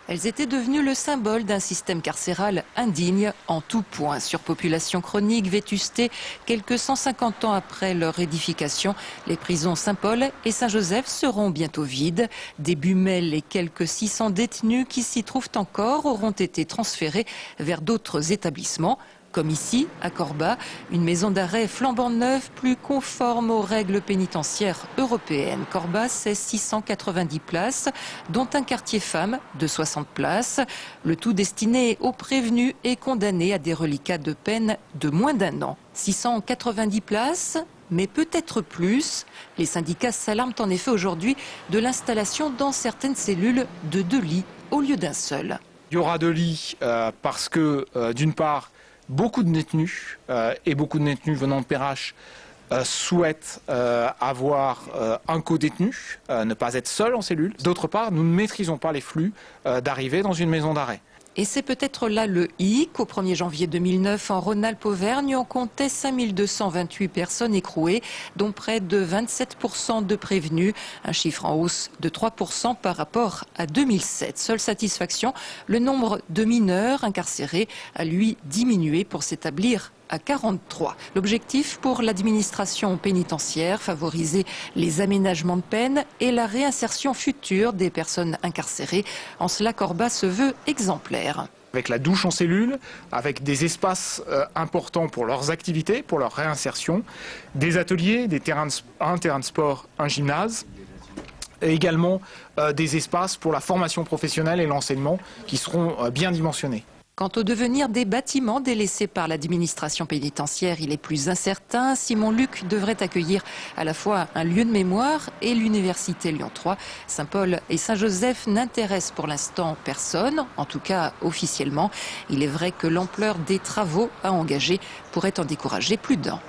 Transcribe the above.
Elles étaient devenues le symbole d'un système carcéral indigne en tout point. Surpopulation chronique, vétusté, quelques 150 ans après leur édification, les prisons Saint-Paul et Saint-Joseph seront bientôt vides. Des Bumel et quelques 600 détenus qui s'y trouvent encore auront été transférés vers d'autres établissements. Comme ici, à Corba, une maison d'arrêt flambant neuve, plus conforme aux règles pénitentiaires européennes. Corba, c'est 690 places, dont un quartier femmes de 60 places. Le tout destiné aux prévenus et condamnés à des reliquats de peine de moins d'1 an. 690 places, mais peut-être plus. Les syndicats s'alarment en effet aujourd'hui de l'installation dans certaines cellules de 2 lits au lieu d'un seul. Il y aura 2 lits parce que, d'une part, beaucoup de détenus et beaucoup de détenus venant de Perrache souhaitent avoir un co-détenu, ne pas être seuls en cellule. D'autre part, nous ne maîtrisons pas les flux d'arrivée dans une maison d'arrêt. Et c'est peut-être là le hic. Au 1er janvier 2009, en Rhône-Alpes-Auvergne, on comptait 5228 personnes écrouées, dont près de 27% de prévenus, un chiffre en hausse de 3% par rapport à 2007. Seule satisfaction, le nombre de mineurs incarcérés a lui diminué pour s'établir à 43. L'objectif pour l'administration pénitentiaire, favoriser les aménagements de peine et la réinsertion future des personnes incarcérées. En cela, Corba se veut exemplaire. Avec la douche en cellule, avec des espaces importants pour leurs activités, pour leur réinsertion, des ateliers, un terrain de sport, un gymnase, et également des espaces pour la formation professionnelle et l'enseignement qui seront bien dimensionnés. Quant au devenir des bâtiments délaissés par l'administration pénitentiaire, il est plus incertain. Simon-Luc devrait accueillir à la fois un lieu de mémoire et l'université Lyon 3. Saint-Paul et Saint-Joseph n'intéressent pour l'instant personne, en tout cas officiellement. Il est vrai que l'ampleur des travaux à engager pourrait en décourager plus d'un.